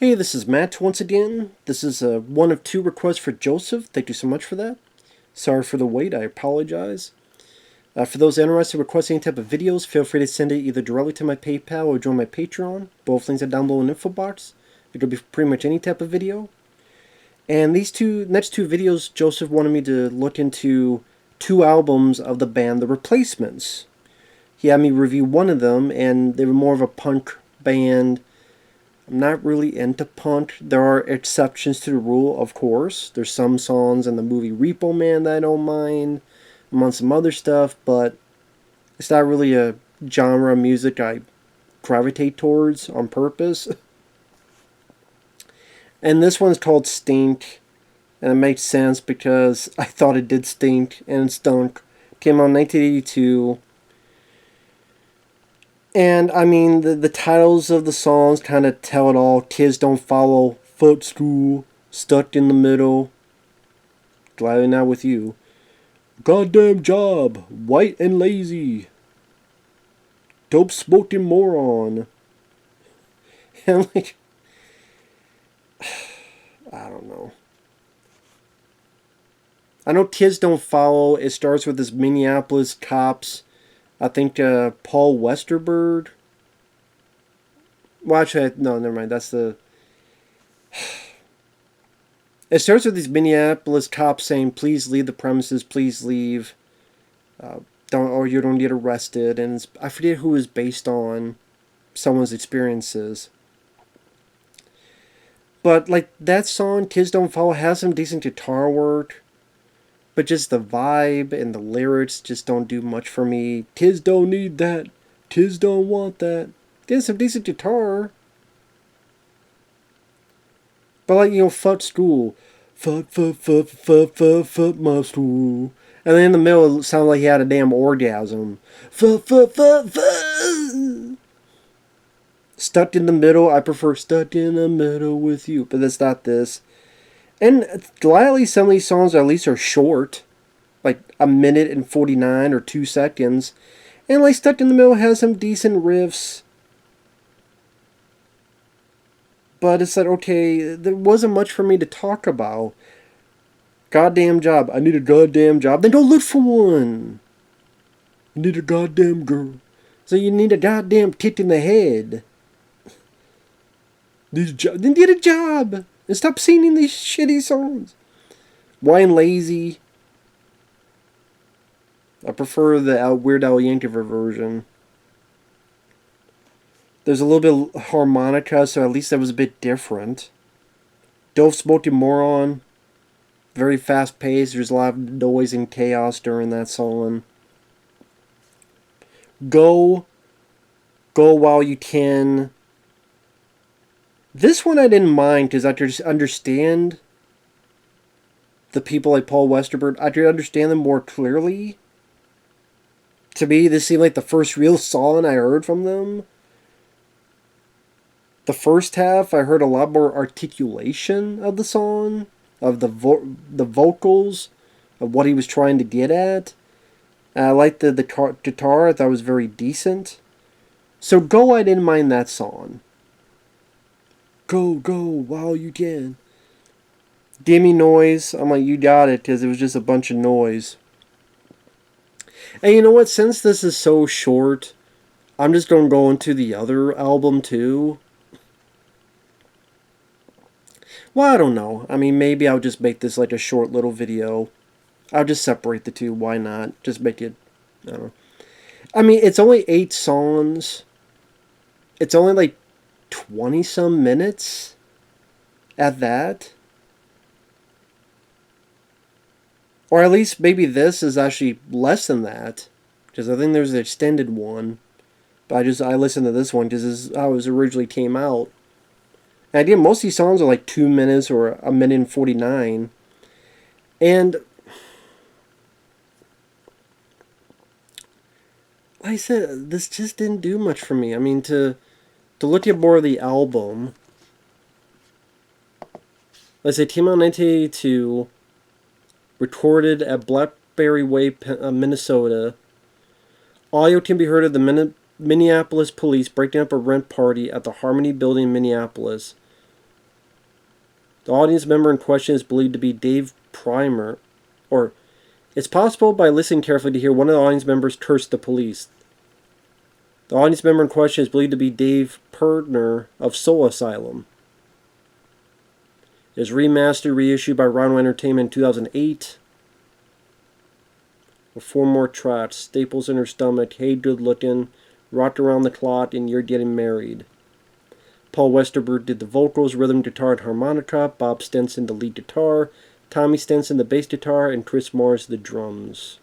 Hey, this is Matt once again. This is one of two requests for Joseph. Thank you so much for that. Sorry for the wait, I apologize. For those interested in requesting any type of videos, feel free to send it either directly to my PayPal or join my Patreon. Both links are down below in the info box. It could be pretty much any type of video. And these next two videos, Joseph wanted me to look into two albums of the band The Replacements. He had me review one of them, and they were more of a punk band. I'm not really into punk. There are exceptions to the rule, of course. There's some songs in the movie Repo Man that I don't mind, among some other stuff, but it's not really a genre of music I gravitate towards on purpose. And this one's called Stink, and it makes sense because I thought it did stink, and it stunk. Came out in 1982. And, I mean, the titles of the songs kind of tell it all. Kids Don't Follow, Footstool, Stuck in the Middle, Glad Not With You, Goddamn Job, White and Lazy, Dope Smoking Moron. And, like, I don't know. I know Kids Don't Follow. It starts with this Minneapolis cops. I think Paul Westerberg. Well, actually, no, never mind. That's the. It starts with these Minneapolis cops saying, "Please leave the premises. Please leave. Don't, or you don't get arrested." And I forget who is based on someone's experiences. But like that song, "Kids Don't Follow," has some decent guitar work. But just the vibe and the lyrics just don't do much for me. Kids don't need that. Kids don't want that. There's some decent guitar. But like, fuck school. Fuck my school. And then in the middle, it sounded like he had a damn orgasm. Fuck. Stuck in the middle. I prefer stuck in the middle with you. But that's not this. And gladly, some of these songs at least are short, like a minute and 49 or 2 seconds. And like Stuck in the Middle has some decent riffs. But it's like, okay, there wasn't much for me to talk about. Goddamn job. I need a goddamn job. Then go look for one. You need a goddamn girl. So you need a goddamn kick in the head. Then get a job. And stop singing these shitty songs. Wine Lazy. I prefer the Weird Al Yankovic version. There's a little bit of harmonica, so at least that was a bit different. Dope Smoking Moron. Very fast paced. There's a lot of noise and chaos during that song. Go While You Can. This one I didn't mind because I could understand the people like Paul Westerberg. I could understand them more clearly. To me, this seemed like the first real song I heard from them. The first half, I heard a lot more articulation of the song, of the vocals, of what he was trying to get at. And I liked the guitar. I thought it was very decent. So Go, I didn't mind that song. Go while you can. Give me noise. I'm like, you got it, because it was just a bunch of noise. And you know what? Since this is so short, I'm just going to go into the other album too. Well, I don't know. I mean, maybe I'll just make this like a short little video. I'll just separate the two. Why not? Just make it, I don't know. I mean, it's only 8 songs. It's only like 20-some minutes at that. Or at least maybe this is actually less than that. Because I think there's an extended one. But I listened to this one because this is how it originally came out. And again, most of these songs are like 2 minutes or a minute and 49. And like I said, this just didn't do much for me. I mean, to look at more of the album, let's say it came out in 1982, recorded at Blackberry Way, Minnesota. Audio can be heard of the Minneapolis police breaking up a rent party at the Harmony Building in Minneapolis. The audience member in question is believed to be Dave Primer, or it's possible by listening carefully to hear one of the audience members curse the police. The audience member in question is believed to be Dave Perdner of Soul Asylum. It was remastered, reissued by Rhino Entertainment in 2008. With 4 more tracks: Staples in Her Stomach, Hey Good Lookin', Rocked Around the Clock, and You're Getting Married. Paul Westerberg did the vocals, rhythm guitar, and harmonica. Bob Stenson the lead guitar. Tommy Stenson the bass guitar, and Chris Morris the drums.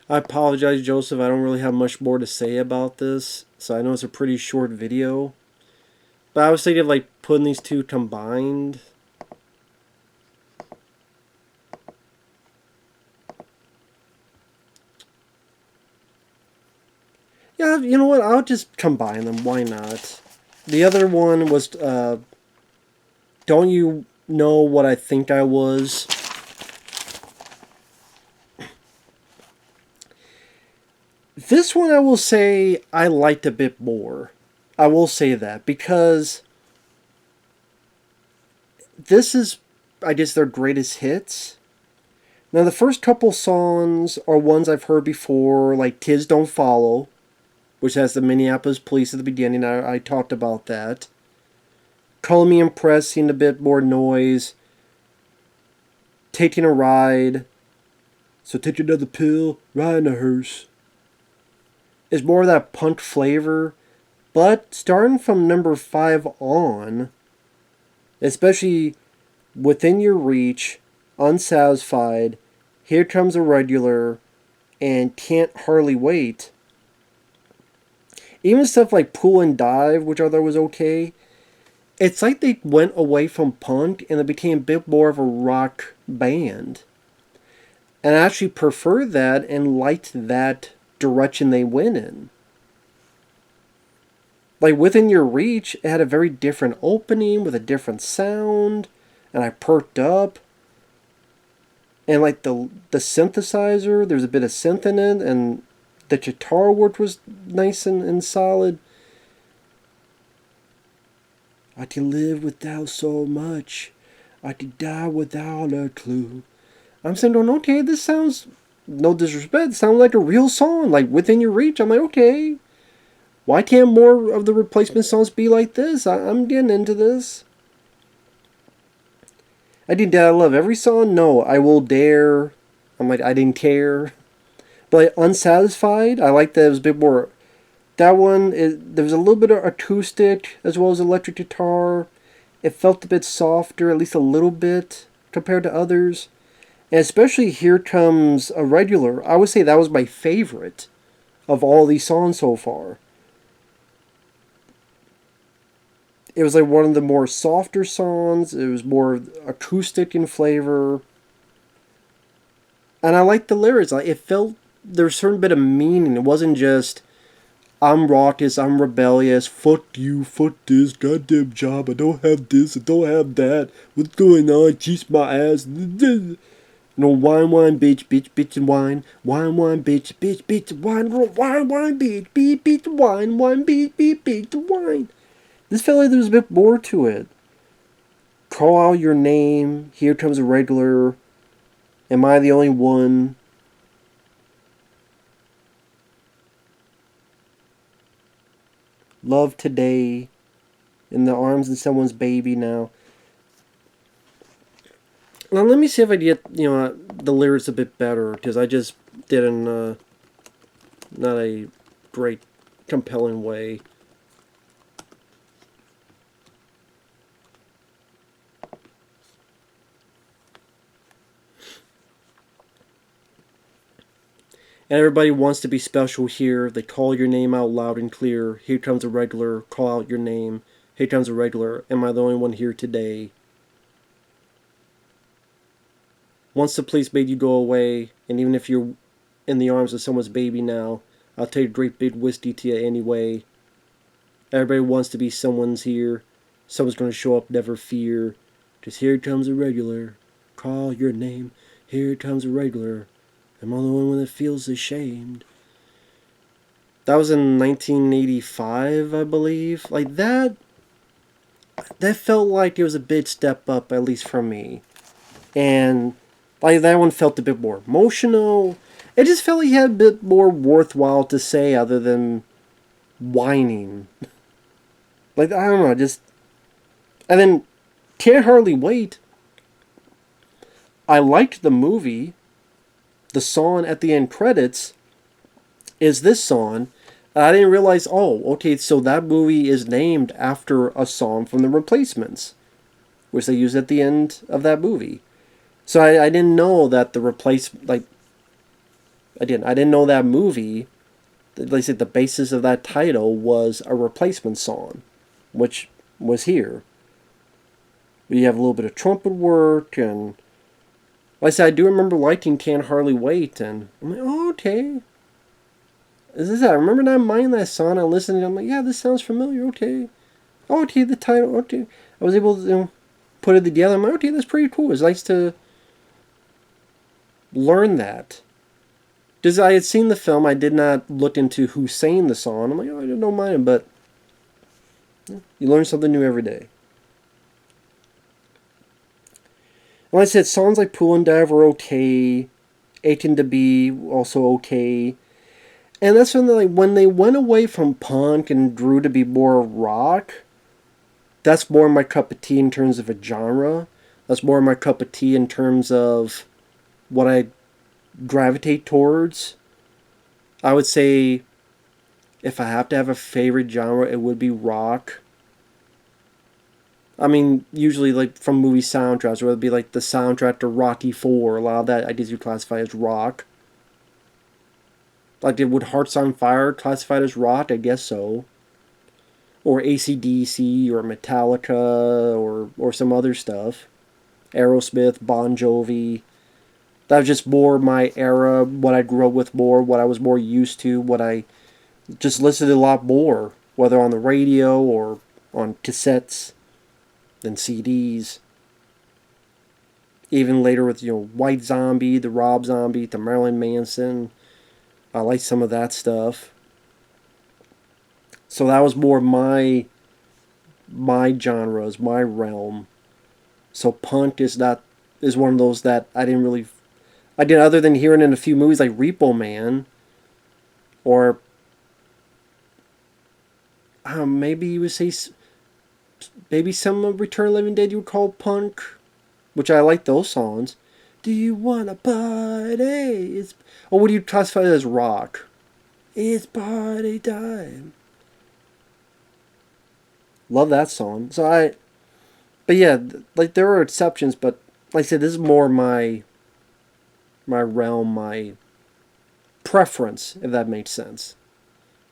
I apologize, Joseph. I don't really have much more to say about this. So I know it's a pretty short video. But I was thinking of like putting these two combined. Yeah, you know what? I'll just combine them. Why not? The other one was Don't You Know What I Think I Was? This one I will say I liked a bit more. I will say that because this is, I guess, their greatest hits. Now the first couple songs are ones I've heard before, like Kids Don't Follow, which has the Minneapolis Police at the beginning. I talked about that. Color Me Impressed seemed a bit more noise. Taking a Ride. So take another pill, ride in a hearse. Is more of that punk flavor. But starting from number 5 on, especially Within Your Reach, Unsatisfied, Here Comes a Regular, and Can't Hardly Wait. Even stuff like Pool and Dive, which I thought was okay. It's like they went away from punk and it became a bit more of a rock band. And I actually preferred that and liked that direction they went in. Like Within Your Reach, it had a very different opening with a different sound, and I perked up. And like the synthesizer, there's a bit of synth in it, and the guitar work was nice and solid. I can live without so much. I could die without a clue. I'm saying, okay, this sounds, no disrespect, sounds like a real song, like Within Your Reach. I'm like, okay, why can't more of the replacement songs be like this? I'm getting into this. I did I love every song? No, I Will Dare. I'm like, I didn't care. But Unsatisfied, I like that it was a bit more. That one, there was a little bit of acoustic as well as electric guitar. It felt a bit softer, at least a little bit, compared to others. And especially Here Comes a Regular. I would say that was my favorite of all these songs so far. It was like one of the more softer songs. It was more acoustic in flavor. And I liked the lyrics. Like, it felt there was a certain bit of meaning. It wasn't just, I'm raucous, I'm rebellious, fuck you, fuck this, goddamn job, I don't have this, I don't have that, what's going on, kiss my ass. No, wine, wine, bitch, bitch, bitch, and wine. Wine, wine, bitch, bitch, bitch, wine, wine, wine, bitch, bitch, bitch, wine, wine, bitch, bitch, bitch, wine. This felt like there was a bit more to it. Call Out Your Name, Here Comes a Regular, Am I the Only One? Love Today, In the Arms of Someone's Baby Now. Now let me see if I get, the lyrics a bit better, because I just did it in not a great, compelling way. And everybody wants to be special here. They call your name out loud and clear. Here comes a regular. Call out your name. Here comes a regular. Am I the only one here today? Once the police made you go away, and even if you're in the arms of someone's baby now, I'll take a great big whiskey to you anyway. Everybody wants to be someone's here. Someone's going to show up, never fear. Just here comes a regular. call your name. Here comes a regular. I'm the only one that feels ashamed. That was in 1985, I believe. Like that felt like it was a big step up, at least for me. And like that one felt a bit more emotional. It just felt like he had a bit more worthwhile to say other than whining. Like, I don't know, just... And then, Can't Hardly Wait. I liked the movie. The song at the end credits is this song. I didn't realize, oh, okay, so that movie is named after a song from The Replacements, which they used at the end of that movie. So I didn't know that the I didn't know that movie, like I said, the basis of that title was a replacement song, which was here. You have a little bit of trumpet work, and like I said, I do remember liking Can't Hardly Wait, and I'm like, oh, okay. Is this? I remember not minding that song. I listened, and I'm like, yeah, this sounds familiar. Okay, oh, okay, the title. Okay, I was able to put it together. I'm like, okay, that's pretty cool. It's nice to learn that. Because I had seen the film, I did not look into who sang the song. I'm like, oh, I don't mind, but you learn something new every day. And like I said, songs like Pool and Dive were okay. Aching to Be also okay. And that's when they went away from punk and grew to be more rock, that's more my cup of tea in terms of a genre. That's more my cup of tea in terms of what I gravitate towards. I would say if I have to have a favorite genre, it would be rock. I mean, usually like from movie soundtracks, whether it be like the soundtrack to Rocky IV, a lot of that I guess you classify as rock. Like, would Hearts on Fire classified as rock? I guess so. Or AC/DC, or Metallica, or some other stuff. Aerosmith, Bon Jovi. That was just more my era, what I grew up with more, what I was more used to, what I just listened to a lot more, whether on the radio or on cassettes than CDs. Even later with, White Zombie, the Rob Zombie, the Marilyn Manson. I like some of that stuff. So that was more my genres, my realm. So punk is one of those that I did other than hearing in a few movies like Repo Man, or maybe you would say maybe some of Return of the Living Dead you would call punk, which I like those songs. Do you wanna party? Or what do you classify as rock? It's party time. Love that song. But yeah, like there are exceptions, but like I said, this is more my realm, my preference, if that makes sense.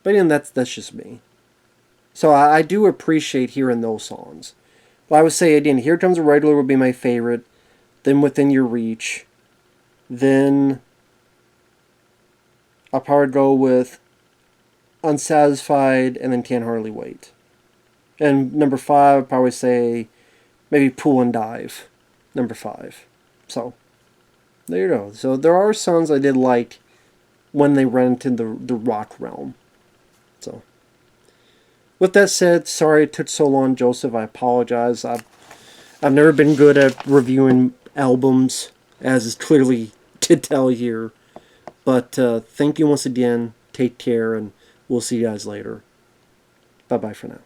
But again, that's just me. So I do appreciate hearing those songs. But I would say again, Here Comes a Regular would be my favorite. Then Within Your Reach. Then I'll probably go with Unsatisfied and then Can't Hardly Wait. And number 5, I'd probably say maybe Pool and Dive. Number 5. So, there you go. So there are songs I did like when they went into the rock realm. So, with that said, sorry it took so long, Joseph. I apologize. I've never been good at reviewing albums, as is clearly to tell here. But thank you once again. Take care, and we'll see you guys later. Bye-bye for now.